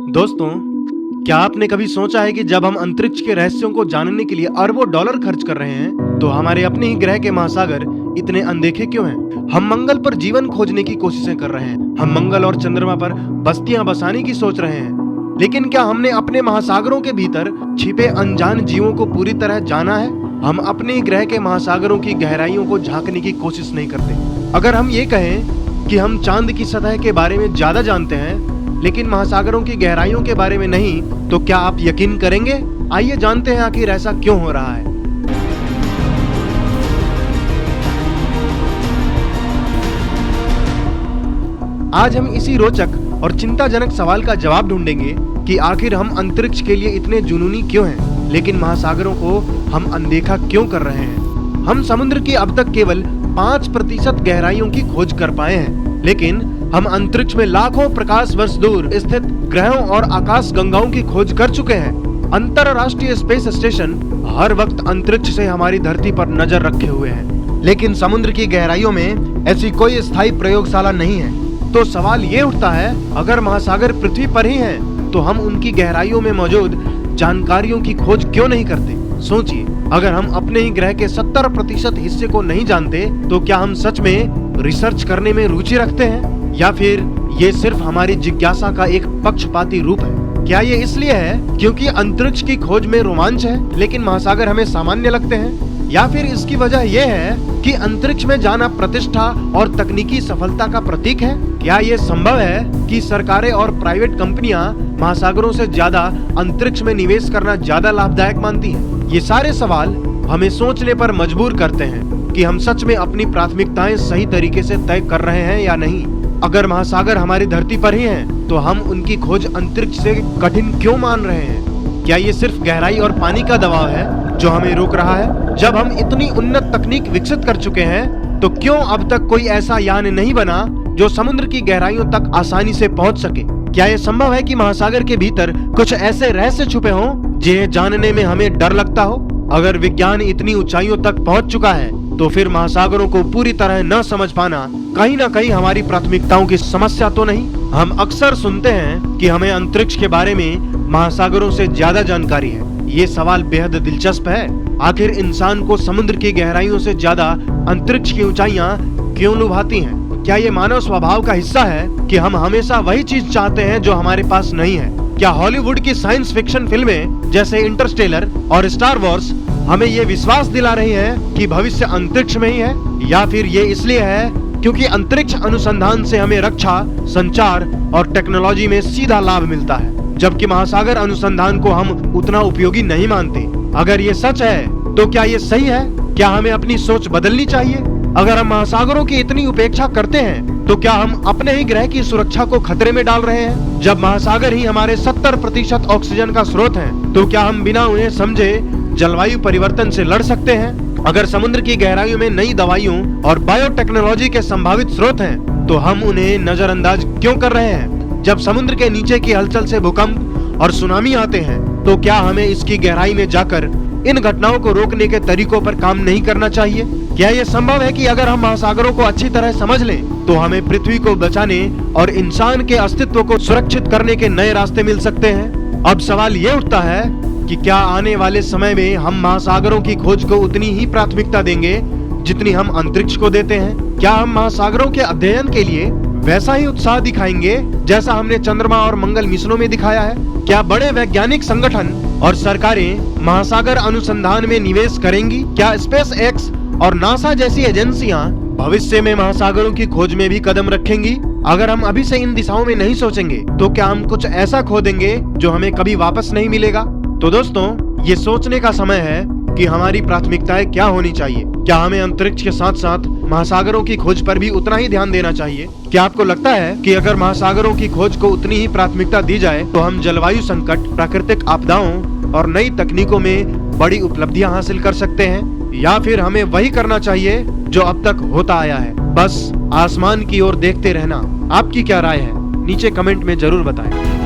दोस्तों, क्या आपने कभी सोचा है कि जब हम अंतरिक्ष के रहस्यों को जानने के लिए अरबों डॉलर खर्च कर रहे हैं, तो हमारे अपने ही ग्रह के महासागर इतने अनदेखे क्यों हैं? हम मंगल पर जीवन खोजने की कोशिशें कर रहे हैं, हम मंगल और चंद्रमा पर बस्तियां बसाने की सोच रहे हैं, लेकिन क्या हमने अपने महासागरों के भीतर छिपे अनजान जीवों को पूरी तरह जाना है? हम अपने ही ग्रह के महासागरों की गहराइयों को झांकने की कोशिश नहीं करते। अगर हम ये कहें कि हम चांद की सतह के बारे में ज्यादा जानते हैं, लेकिन महासागरों की गहराइयों के बारे में नहीं, तो क्या आप यकीन करेंगे? आइए जानते हैं आखिर ऐसा क्यों हो रहा है। आज हम इसी रोचक और चिंताजनक सवाल का जवाब ढूंढेंगे कि आखिर हम अंतरिक्ष के लिए इतने जुनूनी क्यों हैं, लेकिन महासागरों को हम अनदेखा क्यों कर रहे हैं। हम समुद्र की अब तक केवल 5% गहराइयों की खोज कर पाए हैं, लेकिन हम अंतरिक्ष में लाखों प्रकाश वर्ष दूर स्थित ग्रहों और आकाश गंगाओं की खोज कर चुके हैं। अंतरराष्ट्रीय स्पेस स्टेशन हर वक्त अंतरिक्ष से हमारी धरती पर नजर रखे हुए हैं, लेकिन समुद्र की गहराइयों में ऐसी कोई स्थायी प्रयोगशाला नहीं है। तो सवाल ये उठता है, अगर महासागर पृथ्वी पर ही हैं, तो हम उनकी गहराइयों में मौजूद जानकारियों की खोज क्यों नहीं करते? सोचिए, अगर हम अपने ही ग्रह के 70% हिस्से को नहीं जानते, तो क्या हम सच में रिसर्च करने में रुचि रखते हैं, या फिर ये सिर्फ हमारी जिज्ञासा का एक पक्षपाती रूप है? क्या ये इसलिए है क्योंकि अंतरिक्ष की खोज में रोमांच है, लेकिन महासागर हमें सामान्य लगते हैं? या फिर इसकी वजह यह है कि अंतरिक्ष में जाना प्रतिष्ठा और तकनीकी सफलता का प्रतीक है? क्या ये संभव है कि सरकारें और प्राइवेट कंपनियां महासागरों से ज्यादा अंतरिक्ष में निवेश करना ज्यादा लाभदायक मानती हैं? ये सारे सवाल हमें सोचने पर मजबूर करते हैं कि हम सच में अपनी प्राथमिकताएं सही तरीके से तय कर रहे हैं या नहीं। अगर महासागर हमारी धरती पर ही हैं, तो हम उनकी खोज अंतरिक्ष से कठिन क्यों मान रहे हैं? क्या ये सिर्फ गहराई और पानी का दबाव है जो हमें रोक रहा है? जब हम इतनी उन्नत तकनीक विकसित कर चुके हैं, तो क्यों अब तक कोई ऐसा यान नहीं बना जो समुद्र की गहराइयों तक आसानी से पहुंच सके? क्या ये संभव है कि महासागर के भीतर कुछ ऐसे रहस्य छुपे हों जिन्हें जानने में हमें डर लगता हो? अगर विज्ञान इतनी ऊंचाइयों तक पहुंच चुका है, तो फिर महासागरों को पूरी तरह न समझ पाना कहीं न कहीं हमारी प्राथमिकताओं की समस्या तो नहीं? हम अक्सर सुनते हैं कि हमें अंतरिक्ष के बारे में महासागरों से ज्यादा जानकारी है। ये सवाल बेहद दिलचस्प है। आखिर इंसान को समुद्र की गहराइयों से ज्यादा अंतरिक्ष की ऊंचाइयां क्यों लुभाती हैं? क्या ये मानव स्वभाव का हिस्सा है कि हम हमेशा वही चीज चाहते हैं जो हमारे पास नहीं है? क्या हॉलीवुड की साइंस फिक्शन फिल्में जैसे इंटरस्टेलर और स्टार वॉर्स हमें ये विश्वास दिला रही हैं कि भविष्य अंतरिक्ष में ही है? या फिर ये इसलिए है क्योंकि अंतरिक्ष अनुसंधान से हमें रक्षा, संचार और टेक्नोलॉजी में सीधा लाभ मिलता है, जबकि महासागर अनुसंधान को हम उतना उपयोगी नहीं मानते? अगर ये सच है, तो क्या ये सही है? क्या हमें अपनी सोच बदलनी चाहिए? अगर हम महासागरों की इतनी उपेक्षा करते हैं, तो क्या हम अपने ही ग्रह की सुरक्षा को खतरे में डाल रहे हैं? जब महासागर ही हमारे 70% ऑक्सीजन का स्रोत है, तो क्या हम बिना उन्हें समझे जलवायु परिवर्तन से लड़ सकते हैं? अगर समुद्र की गहराइयों में नई दवाइयों और बायोटेक्नोलॉजी के संभावित स्रोत हैं, तो हम उन्हें नजरअंदाज क्यों कर रहे हैं? जब समुद्र के नीचे की हलचल से भूकंप और सुनामी आते हैं, तो क्या हमें इसकी गहराई में जाकर इन घटनाओं को रोकने के तरीकों पर काम नहीं करना चाहिए? क्या ये संभव है कि अगर हम महासागरों को अच्छी तरह समझ लें, तो हमें पृथ्वी को बचाने और इंसान के अस्तित्व को सुरक्षित करने के नए रास्ते मिल सकते हैं? अब सवाल ये उठता है कि क्या आने वाले समय में हम महासागरों की खोज को उतनी ही प्राथमिकता देंगे जितनी हम अंतरिक्ष को देते हैं? क्या हम महासागरों के अध्ययन के लिए वैसा ही उत्साह दिखाएंगे जैसा हमने चंद्रमा और मंगल मिशनों में दिखाया है? क्या बड़े वैज्ञानिक संगठन और सरकारें महासागर अनुसंधान में निवेश करेंगी? क्या स्पेस एक्स और नासा जैसी एजेंसियां भविष्य में महासागरों की खोज में भी कदम रखेंगी? अगर हम अभी से इन दिशाओं में नहीं सोचेंगे, तो क्या हम कुछ ऐसा खो देंगे जो हमें कभी वापस नहीं मिलेगा? तो दोस्तों, ये सोचने का समय है कि हमारी प्राथमिकताएं क्या होनी चाहिए। क्या हमें अंतरिक्ष के साथ साथ महासागरों की खोज पर भी उतना ही ध्यान देना चाहिए? क्या आपको लगता है कि अगर महासागरों की खोज को उतनी ही प्राथमिकता दी जाए, तो हम जलवायु संकट, प्राकृतिक आपदाओं और नई तकनीकों में बड़ी उपलब्धियां हासिल कर सकते हैं? या फिर हमें वही करना चाहिए जो अब तक होता आया है, बस आसमान की ओर देखते रहना? आपकी क्या राय है? नीचे कमेंट में जरूर बताएं।